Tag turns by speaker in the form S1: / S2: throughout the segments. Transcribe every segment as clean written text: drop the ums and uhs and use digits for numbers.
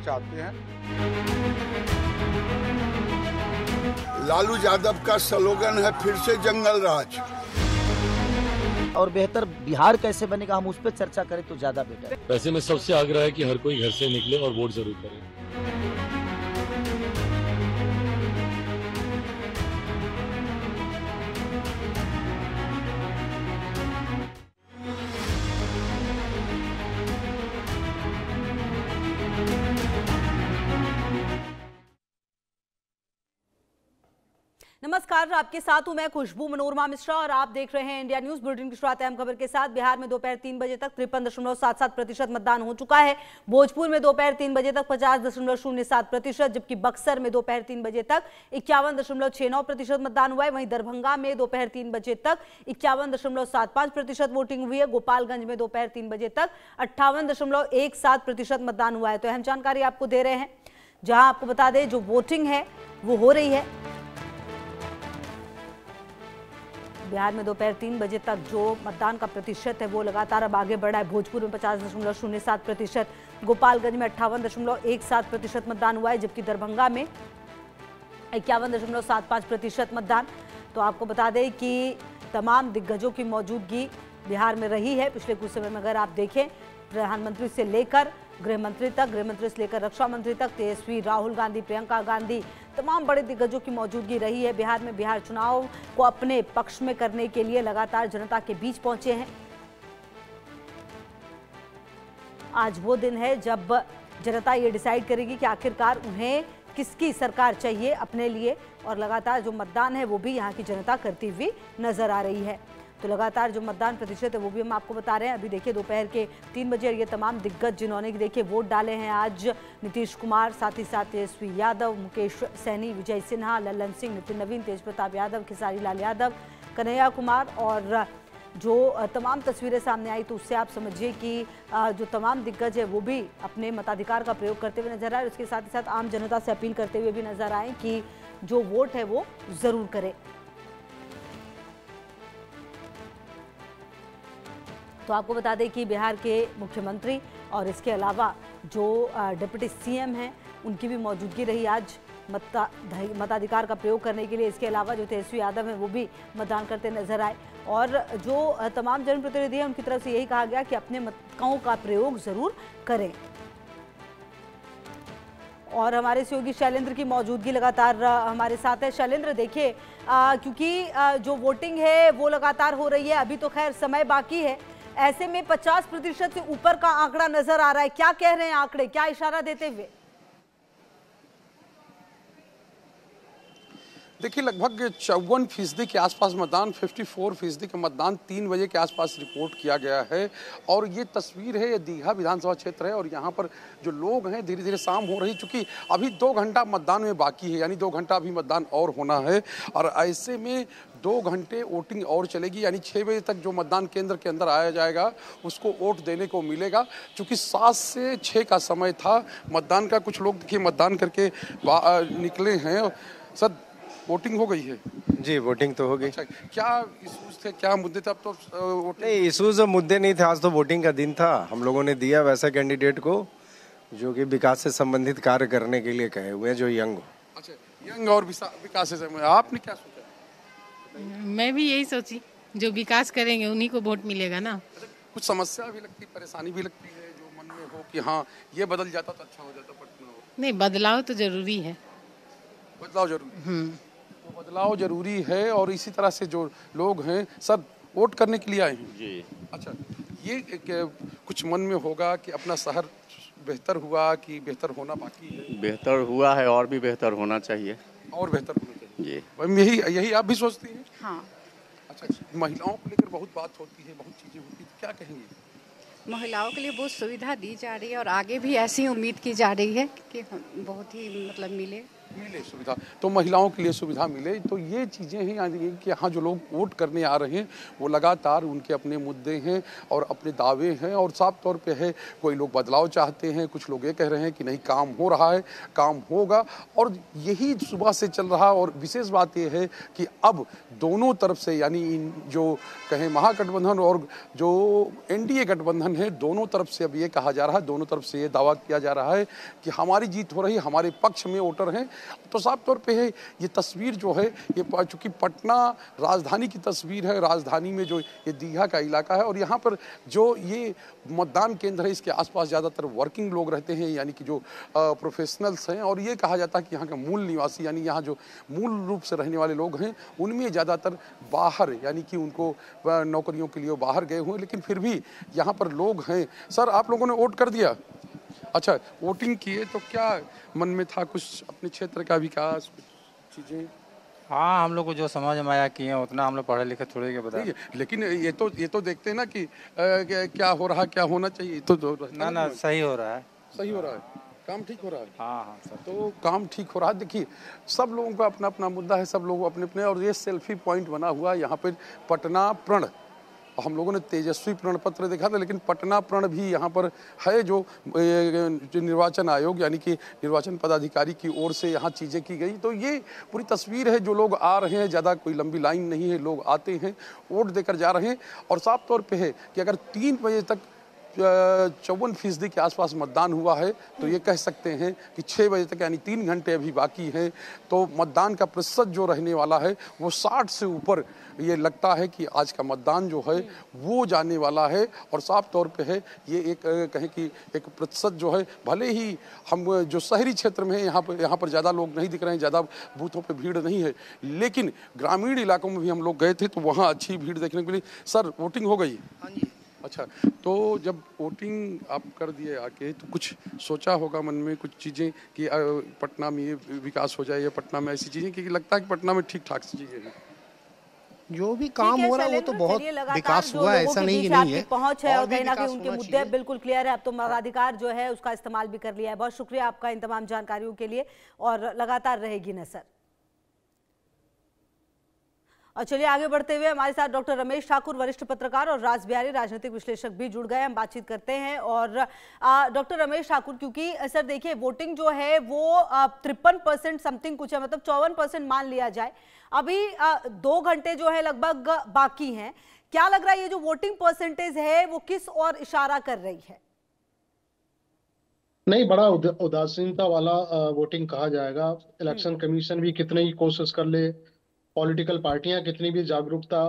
S1: चाहते हैं।
S2: लालू यादव का स्लोगन है फिर से जंगल राज।
S3: और बेहतर बिहार कैसे बनेगा, हम उस पर चर्चा करें तो ज्यादा बेटर है।
S4: वैसे में सबसे आग्रह है कि हर कोई घर से निकले और वोट जरूर करें।
S5: नमस्कार, आपके साथ हूं मैं खुशबू मनोरमा मिश्रा और आप देख रहे हैं इंडिया न्यूज बुलेटिन की शुरुआत अहम खबर के साथ। बिहार में दोपहर 3 बजे तक 53.77% मतदान हो चुका है। भोजपुर में दोपहर 3 बजे तक 50.07%, जबकि बक्सर में दोपहर 3 बजे तक 51.69% मतदान हुआ है। वहीं दरभंगा में दोपहर 3 बजे तक 51.75% वोटिंग हुई है। गोपालगंज में दोपहर 3 बजे तक 58.17% मतदान हुआ है। तो अहम जानकारी आपको दे रहे हैं, जहां आपको बता दें जो वोटिंग है वो हो रही है। बिहार में दोपहर 3 बजे तक जो मतदान का प्रतिशत है वो लगातार अब आगे बढ़ा है। भोजपुर में 50.07%, गोपालगंज में 58.17% मतदान हुआ है, जबकि दरभंगा में 51.75% मतदान। तो आपको बता दें कि तमाम दिग्गजों की मौजूदगी बिहार में रही है। पिछले कुछ समय में अगर आप देखें, प्रधानमंत्री से लेकर गृह मंत्री तक, गृह मंत्री से लेकर रक्षा मंत्री तक, तेजस्वी, राहुल गांधी, प्रियंका गांधी, तमाम बड़े दिग्गजों की मौजूदगी रही है बिहार में। बिहार चुनाव को अपने पक्ष में करने के लिए लगातार जनता के बीच पहुंचे हैं। आज वो दिन है जब जनता ये डिसाइड करेगी कि आखिरकार उन्हें किसकी सरकार चाहिए अपने लिए, और लगातार जो मतदान है वो भी यहाँ की जनता करती हुई नजर आ रही है। तो लगातार जो मतदान प्रतिशत है वो भी हम आपको बता रहे हैं। अभी देखिए दोपहर के 3 बजे ये तमाम दिग्गज जिन्होंने देखिए वोट डाले हैं आज, नीतीश कुमार, साथ ही साथ तेजस्वी यादव, मुकेश सहनी, विजय सिन्हा, लल्लन सिंह, नितिन नवीन, तेज प्रताप यादव, खेसारी लाल यादव, कन्हैया कुमार, और जो तमाम तस्वीरें सामने आई तो उससे आप समझिए कि जो तमाम दिग्गज है वो भी अपने मताधिकार का प्रयोग करते हुए नजर आए। उसके साथ ही साथ आम जनता से अपील करते हुए भी नजर आए कि जो वोट है वो जरूर करे। तो आपको बता दें कि बिहार के मुख्यमंत्री और इसके अलावा जो डिप्टी सीएम हैं उनकी भी मौजूदगी रही आज मताधिकार का प्रयोग करने के लिए। इसके अलावा जो तेजस्वी यादव हैं वो भी मतदान करते नजर आए, और जो तमाम जनप्रतिनिधि हैं उनकी तरफ से यही कहा गया कि अपने मतों का प्रयोग जरूर करें। और हमारे सहयोगी शैलेंद्र की मौजूदगी लगातार हमारे साथ है। शैलेंद्र, देखिए क्योंकि जो वोटिंग है वो लगातार हो रही है, अभी तो खैर समय बाकी है, ऐसे में 50% से ऊपर का आंकड़ा नजर आ रहा है। क्या कह रहे हैं आंकड़े, क्या इशारा देते हुए?
S1: देखिए, लगभग 54% के आसपास मतदान, 54% का मतदान 3 बजे के आसपास रिपोर्ट किया गया है। और ये तस्वीर है, ये दीघा विधानसभा क्षेत्र है, और यहाँ पर जो लोग हैं धीरे धीरे शाम हो रही, चूंकि अभी 2 घंटा मतदान में बाकी है, यानी 2 घंटा अभी मतदान और होना है। और ऐसे में 2 घंटे वोटिंग और चलेगी, यानी 6 बजे तक जो मतदान केंद्र के अंदर आया जाएगा उसको वोट देने को मिलेगा। चूँकि 7 से 6 का समय था मतदान का। कुछ लोग देखिए मतदान करके निकले हैं। सर, वोटिंग हो गई है?
S6: जी, वोटिंग तो हो गई।
S1: अच्छा, क्या इश्यूज थे, क्या मुद्दे थे? अब तो
S6: नहीं, इश्यूज और मुद्दे नहीं थे, आज तो वोटिंग का दिन था। हम लोगों ने दिया वैसा कैंडिडेट को जो कि विकास से संबंधित कार्य करने के लिए कहे हुए हैं, जो यंग हो। अच्छा,
S1: यंग और विकास से संबंधित। आपने क्या सोचा?
S7: मैं भी यही सोची, जो विकास करेंगे उन्हीं को वोट मिलेगा ना।
S1: कुछ समस्या भी लगती, परेशानी भी लगती है जो मन में हो कि हाँ ये बदल जाता तो अच्छा हो जाता, पटना हो?
S7: नहीं, बदलाव तो जरूरी है।
S1: बदलाव जरूरी, तो बदलाव जरूरी है। और इसी तरह से जो लोग हैं सब वोट करने के लिए आए हैं जी। अच्छा, ये कुछ मन में होगा कि अपना शहर बेहतर हुआ कि बेहतर होना बाकी है?
S8: बेहतर हुआ है, और भी बेहतर होना चाहिए।
S1: और बेहतर होना चाहिए जी। यही आप भी सोचती हैं?
S9: हाँ।
S1: अच्छा, महिलाओं को लेकर बहुत बात होती है, बहुत चीजें होती है, क्या कहेंगे?
S9: महिलाओं के लिए बहुत सुविधा दी जा रही है और आगे भी ऐसी उम्मीद की जा रही है कि बहुत ही मतलब मिले।
S1: मिले सुविधा, तो महिलाओं के लिए सुविधा मिले, तो ये चीज़ें हैं यानी कि यहाँ जो लोग वोट करने आ रहे हैं वो लगातार उनके अपने मुद्दे हैं और अपने दावे हैं और साफ तौर पे है कोई लोग बदलाव चाहते हैं, कुछ लोग ये कह रहे हैं कि नहीं काम हो रहा है, काम होगा, और यही सुबह से चल रहा। और विशेष बात ये है कि अब दोनों तरफ से यानी इन जो कहें महागठबंधन और जो एनडीए गठबंधन है, दोनों तरफ से अब ये कहा जा रहा है, दोनों तरफ से ये दावा किया जा रहा है कि हमारी जीत हो रही है, हमारे पक्ष में वोटर हैं। तो साफ तौर पे है ये तस्वीर जो है, ये चूंकि पटना राजधानी की तस्वीर है, राजधानी में जो ये दीघा का इलाका है और यहाँ पर जो ये मतदान केंद्र है इसके आसपास ज़्यादातर वर्किंग लोग रहते हैं, यानी कि जो प्रोफेशनल्स हैं, और ये कहा जाता है कि यहाँ के मूल निवासी यानी यहाँ जो मूल रूप से रहने वाले लोग हैं उनमें ज़्यादातर बाहर यानी कि उनको नौकरियों के लिए बाहर गए हुए, लेकिन फिर भी यहाँ पर लोग हैं। सर, आप लोगों ने वोट कर दिया? अच्छा, वोटिंग किए तो क्या मन में था, कुछ अपने क्षेत्र का विकास, कुछ चीज़ें?
S9: हाँ, हम लोग को जो समझ में आया किए, उतना हम लोग पढ़े लिखे थोड़े के बताए।
S1: लेकिन ये तो देखते हैं ना कि क्या हो रहा, क्या होना चाहिए, तो
S9: ना सही हो रहा है,
S1: सही हो रहा है, काम ठीक हो रहा है।
S9: हाँ सर,
S1: तो काम ठीक हो रहा है। देखिए, सब लोगों का अपना अपना मुद्दा है, सब लोग अपने अपने, और ये सेल्फी पॉइंट बना हुआ है यहाँ पर पटना प्रण। हम लोगों ने तेजस्वी प्रण पत्र देखा था, लेकिन पटना प्रण भी यहाँ पर है, जो निर्वाचन आयोग यानी कि निर्वाचन पदाधिकारी की ओर से यहाँ चीज़ें की गई। तो ये पूरी तस्वीर है, जो लोग आ रहे हैं, ज़्यादा कोई लंबी लाइन नहीं है, लोग आते हैं, वोट देकर जा रहे हैं। और साफ तौर पे है कि अगर 3 बजे तक 54% के आसपास मतदान हुआ है तो ये कह सकते हैं कि 6 बजे तक यानी 3 घंटे अभी बाकी हैं, तो मतदान का प्रतिशत जो रहने वाला है वो 60 से ऊपर ये लगता है कि आज का मतदान जो है वो जाने वाला है। और साफ तौर पे है ये एक कहें कि एक प्रतिशत जो है, भले ही हम जो शहरी क्षेत्र में है यहाँ पर ज़्यादा लोग नहीं दिख रहे हैं, ज़्यादा बूथों पे भीड़ नहीं है, लेकिन ग्रामीण इलाकों में भी हम लोग गए थे तो वहाँ अच्छी भीड़ देखने को मिली। सर, वोटिंग हो गई?
S3: हाँ जी।
S1: अच्छा, तो जब वोटिंग आप कर दिए आके तो कुछ सोचा होगा मन में कुछ चीज़ें कि पटना में ये विकास हो जाए या पटना में ऐसी चीज़ें, क्योंकि लगता है कि पटना में ठीक ठाक सी चीज़ें हैं।
S10: जो भी काम हो रहा है वो तो बहुत विकास हुआ है, ऐसा नहीं है।
S5: पहुंच है और कहीं ना कहीं उनके मुद्दे बिल्कुल क्लियर है। अब तो मताधिकार जो है उसका इस्तेमाल भी कर लिया है। बहुत शुक्रिया आपका इन तमाम जानकारियों के लिए, और लगातार रहेगी नजर। और चलिए आगे बढ़ते हुए हमारे साथ डॉक्टर रमेश ठाकुर, वरिष्ठ पत्रकार, और राज बिहारी, राजनीतिक विश्लेषक भी जुड़ गए। हम बातचीत करते हैं। और डॉक्टर रमेश ठाकुर, क्योंकि सर देखिए वोटिंग जो है वो 53% समथिंग कुछ है, मतलब 54% मान लिया जाए, अभी 2 घंटे जो है लगभग बाकी हैं। क्या लग रहा है ये जो वोटिंग परसेंटेज है वो किस और इशारा कर रही है?
S10: नहीं, बड़ा उदासीनता वाला वोटिंग कहा जाएगा। इलेक्शन कमीशन भी कितनी ही कोशिश कर ले, पॉलिटिकल पार्टियां कितनी भी जागरूकता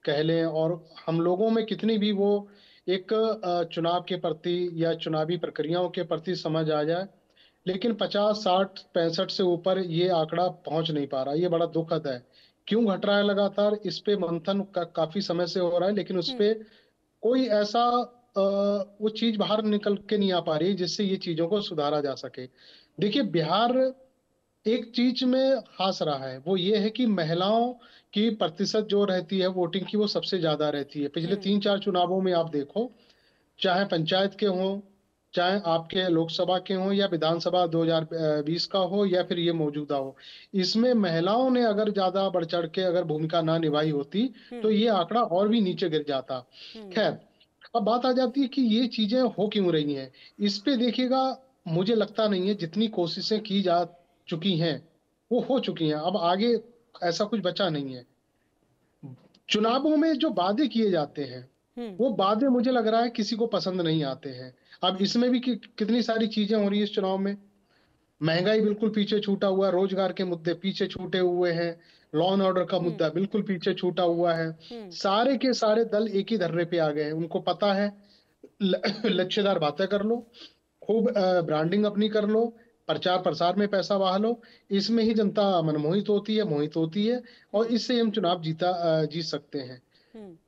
S10: कह लें, और हम लोगों में कितनी भी वो एक चुनाव के प्रति या चुनावी प्रक्रियाओं के प्रति समझ आ जाए, लेकिन 50, 60, 65 से ऊपर ये आंकड़ा पहुंच नहीं पा रहा। ये बड़ा दुखद है। क्यों घट रहा है लगातार, इस पे मंथन काफी समय से हो रहा है, लेकिन उस पे कोई ऐसा वो चीज बाहर निकल के नहीं आ पा रही जिससे ये चीजों को सुधारा जा सके। देखिए, बिहार एक चीज में खास रहा है, वो ये है कि महिलाओं की प्रतिशत जो रहती है वोटिंग की, वो सबसे ज्यादा रहती है। पिछले 3-4 चुनावों में आप देखो, चाहे पंचायत के हों, चाहे आपके लोकसभा के हों, या विधानसभा 2020 का हो, या फिर ये मौजूदा हो, इसमें महिलाओं ने अगर ज्यादा बढ़ चढ़ के अगर भूमिका ना निभाई होती तो ये आंकड़ा और भी नीचे गिर जाता। खैर, अब बात आ जाती है कि ये चीजें हो क्यों रही हैं। इस पे देखिएगा, मुझे लगता नहीं है जितनी कोशिशें की जा चुकी हैं वो हो चुकी हैं, अब आगे ऐसा कुछ बचा नहीं है। चुनावों में जो वादे किए जाते हैं वो वादे मुझे लग रहा है किसी को पसंद नहीं आते हैं। अब इसमें भी कितनी सारी चीजें हो रही है इस चुनाव में। महंगाई बिल्कुल पीछे छूटा हुआ है, रोजगार के मुद्दे पीछे छूटे हुए हैं, लॉ एंड ऑर्डर का मुद्दा बिल्कुल पीछे छूटा हुआ है। सारे के सारे दल एक ही धर्रे पे आ गए हैं। उनको पता है लच्छेदार बातें कर लो, खूब ब्रांडिंग अपनी कर लो, प्रचार प्रसार में पैसा बहा लो, इसमें ही जनता मनमोहित होती है और इससे हम चुनाव जीत सकते हैं।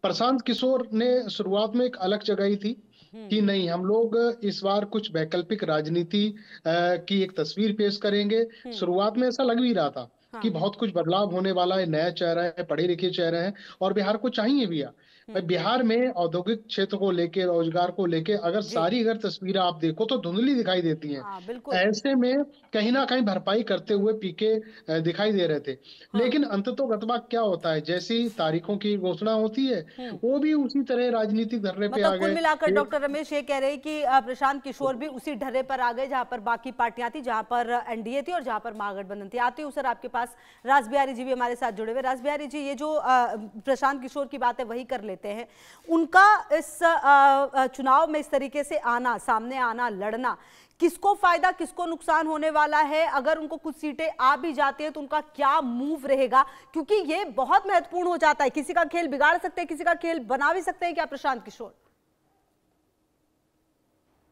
S10: प्रशांत किशोर ने शुरुआत में एक अलग जगाई थी कि नहीं, हम लोग इस बार कुछ वैकल्पिक राजनीति की एक तस्वीर पेश करेंगे। शुरुआत में ऐसा लग भी रहा था, कि बहुत कुछ बदलाव होने वाला है, नया चेहरा है, पढ़े लिखे चेहरा है और बिहार को चाहिए भी। बिहार में औद्योगिक क्षेत्र को लेके, रोजगार को लेके अगर तस्वीरें आप देखो तो धुंधली दिखाई देती हैं। ऐसे में कहीं ना कहीं भरपाई करते हुए पीके दिखाई दे रहे थे। लेकिन अंततोगत्वा क्या होता है, जैसी तारीखों की घोषणा होती है वो भी उसी तरह राजनीतिक धरने पे आ गए।
S5: कुल मिलाकर डॉक्टर रमेश ये कह रहे हैं कि प्रशांत किशोर भी उसी ढर्रे पर आ गए जहां पर बाकी पार्टियां थी, जहां पर एनडीए थी और जहां पर महागठबंधन थी। आती हूँ सर आपके पास, राज बिहारी जी भी हमारे साथ जुड़े हुए। राज बिहारी जी, ये जो प्रशांत किशोर की बात है वही कर लेते हैं। उनका इस चुनाव में इस तरीके से आना, सामने आना, लड़ना, किसको फायदा किसको नुकसान होने वाला है? अगर उनको कुछ सीटें आ भी जाती हैं तो उनका क्या मूव रहेगा? क्योंकि ये बहुत महत्वपूर्ण हो जाता है। किसी का खेल बिगाड़ सकते हैं, किसी का खेल बना भी सकते हैं क्या प्रशांत किशोर?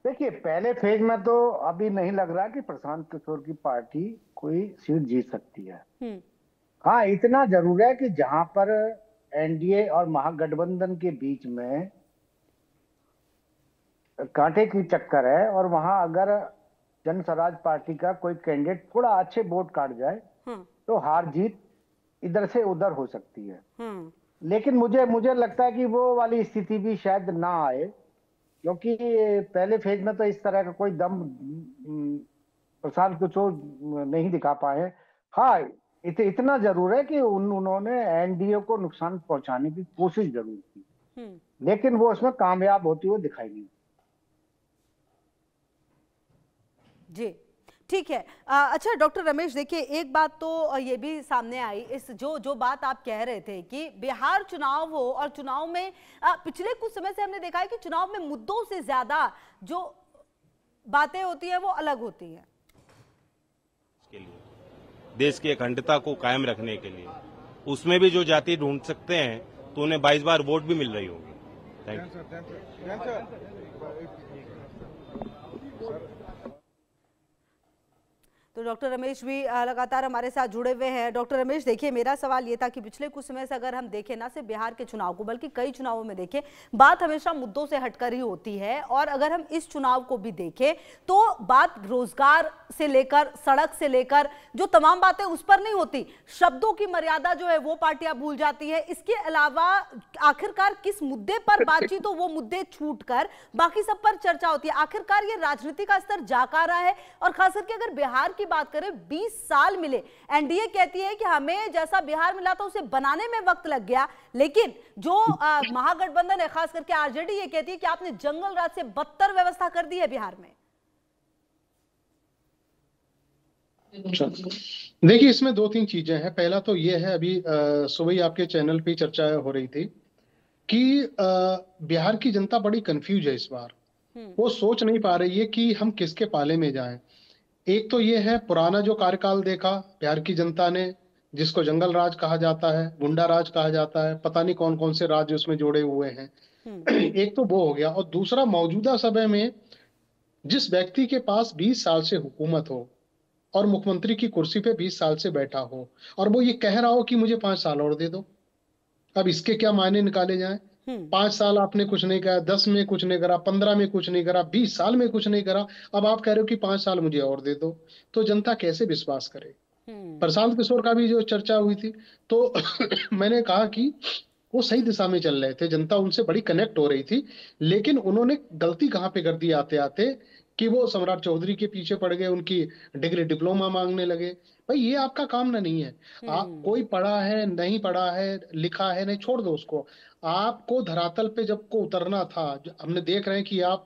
S11: देखिए, पहले फेज में तो अभी नहीं लग रहा कि प्रशांत किशोर की पार्टी कोई सीट जीत सकती है। हाँ, इतना जरूर है कि जहां पर एनडीए और महागठबंधन के बीच में कांटे की चक्कर है और वहां अगर जन स्वराज पार्टी का कोई कैंडिडेट थोड़ा अच्छे वोट काट जाए तो हार जीत इधर से उधर हो सकती है। लेकिन मुझे लगता है कि वो वाली स्थिति भी शायद ना आए, क्योंकि पहले फेज में तो इस तरह का कोई दम प्रशांत किशोर नहीं दिखा पाए। हाँ, इतना जरूर है कि उन्होंने एनडीए को नुकसान पहुंचाने की कोशिश जरूर की, लेकिन वो उसमें कामयाब होती हुई दिखाई नहीं।
S5: जी ठीक है। अच्छा डॉक्टर रमेश, देखिए एक बात तो ये भी सामने आई, इस जो बात आप कह रहे थे कि बिहार चुनाव हो और चुनाव में पिछले कुछ समय से हमने देखा है कि चुनाव में मुद्दों से ज्यादा जो बातें होती है वो अलग होती है।
S12: के लिए देश की अखंडता को कायम रखने के लिए उसमें भी जो जाति ढूंढ सकते हैं तो उन्हें 22 बार वोट भी मिल रही होगी। Thank you.
S5: तो डॉक्टर रमेश भी लगातार हमारे साथ जुड़े हुए हैं। डॉक्टर रमेश, देखिए मेरा सवाल ये था कि पिछले कुछ समय से अगर हम देखें ना सिर्फ बिहार के चुनाव को बल्कि कई चुनावों में देखें, बात हमेशा मुद्दों से हटकर ही होती है। और अगर हम इस चुनाव को भी देखें तो बात रोजगार से लेकर सड़क से लेकर जो तमाम बातें उस पर नहीं होती, शब्दों की मर्यादा जो है वो पार्टियां भूल जाती है। इसके अलावा आखिरकार किस मुद्दे पर बातचीत हो वो मुद्दे छूटकर बाकी सब पर चर्चा होती है। आखिरकार ये राजनीति का स्तर जाका रहा है। और खास करके अगर बिहार की बात करें, 20 साल मिले, एनडीए कहती है कि हमें जैसा बिहार मिला था उसे बनाने में वक्त लग गया, लेकिन जो महागठबंधन है खास करके आरजेडी ये कहती है कि आपने जंगल राज से बदतर व्यवस्था कर दी है बिहार में।
S10: देखिए, इसमें 2-3 चीजें हैं। पहला तो ये है, अभी सुबह ही आपके चैनल पे चर्चा हो रही थी कि बिहार की जनता बड़ी कंफ्यूज है इस बार। वो सोच नहीं पा रही है कि हम किसके पाले में जाएं। एक तो ये है, पुराना जो कार्यकाल देखा बिहार की जनता ने, जिसको जंगल राज कहा जाता है, गुंडा राज कहा जाता है, पता नहीं कौन कौन से राज्य उसमें जोड़े हुए हैं। एक तो वो हो गया। और दूसरा, मौजूदा समय में जिस व्यक्ति के पास 20 साल से हुकूमत हो और मुख्यमंत्री की कुर्सी पे 20 साल से बैठा हो और वो ये कह रहा हो कि मुझे 5 साल और दे दो, अब इसके क्या मायने निकाले जाएं? 5 साल आपने कुछ नहीं करा, 10 में कुछ नहीं करा, 15 में कुछ नहीं करा, 20 साल में कुछ नहीं करा, अब आप कह रहे हो कि 5 साल मुझे और दे दो, तो जनता कैसे विश्वास करे? प्रशांत किशोर का भी जो चर्चा हुई थी तो मैंने कहा कि वो सही दिशा में चल रहे थे, जनता उनसे बड़ी कनेक्ट हो रही थी, लेकिन उन्होंने गलती कहाँ पे कर दी आते आते कि वो सम्राट चौधरी के पीछे पड़ गए, उनकी डिग्री डिप्लोमा मांगने लगे। भाई ये आपका काम नहीं है। आप कोई पढ़ा है नहीं पढ़ा है, लिखा है नहीं, छोड़ दो उसको। आपको धरातल पे जब को उतरना था, हमने देख रहे हैं कि आप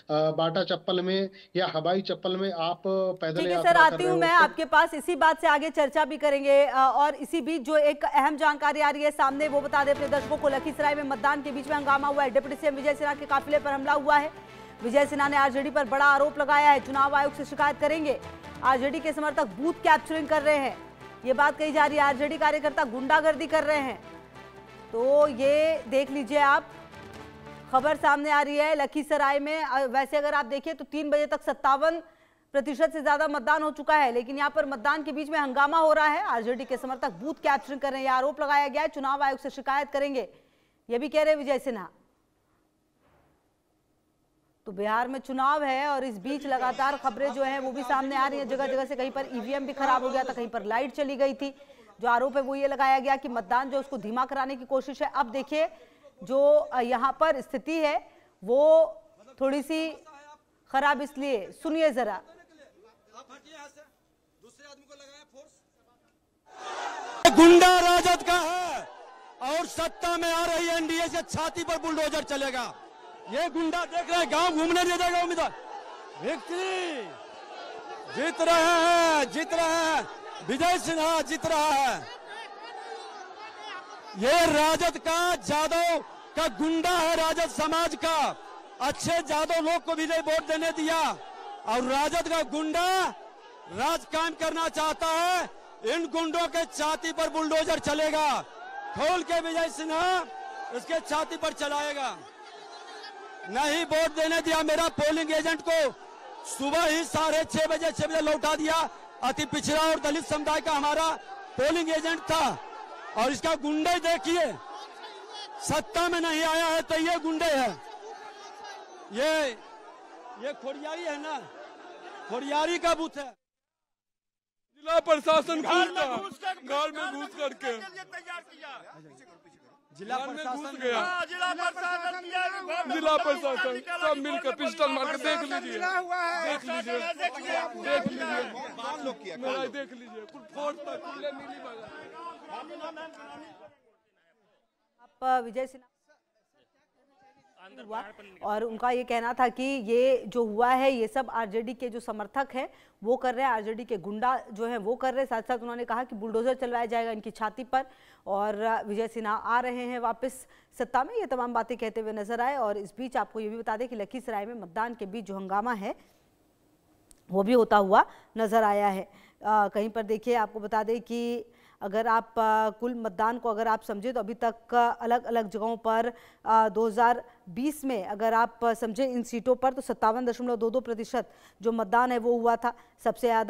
S10: बाटा चप्पल में या हवाई चप्पल में आप पैदल यात्रा
S5: सर आती हूँ मैं आपके पास, इसी बात से आगे चर्चा भी करेंगे। और इसी बीच जो एक अहम जानकारी आ रही है सामने वो बता दें अपने दर्शकों को। लखीसराय में मतदान के बीच में हंगामा हुआ है, डिप्टी सीएम विजय सिन्हा के काफिले पर हमला हुआ है। विजय सिन्हा ने आरजेडी पर बड़ा आरोप लगाया है, चुनाव आयोग से शिकायत करेंगे। आरजेडी के समर्थक बूथ कैप्चरिंग कर रहे हैं, ये बात कही जा रही है। आरजेडी कार्यकर्ता गुंडागर्दी कर रहे हैं, तो ये देख लीजिए आप, खबर सामने आ रही है लखीसराय में। वैसे अगर आप देखिए तो 3 बजे तक 57% से ज्यादा मतदान हो चुका है, लेकिन यहाँ पर मतदान के बीच में हंगामा हो रहा है। आरजेडी के समर्थक बूथ कैप्चरिंग कर रहे हैं, आरोप लगाया गया है, चुनाव आयोग से शिकायत करेंगे, ये भी कह रहे हैं विजय सिन्हा। तो बिहार में चुनाव है और इस बीच लगातार खबरें जो हैं वो भी सामने आ रही हैं। जगह जगह से कहीं पर ईवीएम भी खराब हो गया था, कहीं पर लाइट चली गई थी। जो आरोप है वो ये लगाया गया कि मतदान जो उसको धीमा कराने की कोशिश है। अब देखिए जो यहाँ पर स्थिति है वो थोड़ी सी खराब, इसलिए सुनिए जरा।
S13: गुंडा राजद का है और सत्ता में आ रही एनडीए से छाती पर बुलडोजर चलेगा। ये गुंडा देख रहे हैं, गांव घूमने नहीं देगा उम्मीदवार। विक्ट्री जीत रहे हैं, विजय सिन्हा जीत रहा है। ये राजद का, जादव का गुंडा है, राजद समाज का। अच्छे जादव लोग को विजय वोट देने दिया और राजद का गुंडा राज कायम करना चाहता है। इन गुंडों के छाती पर बुलडोजर चलेगा। खोल के विजय सिन्हा इसके छाती पर चलाएगा। नहीं वोट देने दिया। मेरा पोलिंग एजेंट को सुबह ही 6:30 बजे लौटा दिया। अति पिछड़ा और दलित समुदाय का हमारा पोलिंग एजेंट था और इसका गुंडे देखिए, सत्ता में नहीं आया है तो ये गुंडे है। ये खोरियारी है ना, खोरियारी का बूथ है।
S14: जिला प्रशासन घर में घुस करके
S13: जिला प्रशासन
S14: गया। जिला प्रशासन सब मिलकर पिस्टल मार के देख लीजिए, देख लीजिए कुछ फोर्स तक मिली
S5: आप विजय सिन्हा हुआ और उनका ये कहना था कि ये जो हुआ है ये सब आरजेडी के जो समर्थक हैं वो कर रहे हैं, आरजेडी के गुंडा जो हैं वो कर रहे हैं। साथ साथ उन्होंने कहा कि बुलडोजर चलवाया जाएगा इनकी छाती पर और विजय सिन्हा आ रहे हैं वापस सत्ता में। ये तमाम बातें कहते हुए नजर आए। और इस बीच आपको ये भी बता दें कि लखीसराय में मतदान के बीच जो हंगामा है वो भी होता हुआ नजर आया है। कहीं पर देखिए आपको बता दें कि अगर आप कुल मतदान को अगर आप समझे तो अभी तक अलग अलग जगहों पर 2020 में अगर आप समझे इन सीटों पर तो 57.22% जो मतदान है वो हुआ था। सबसे ज़्यादा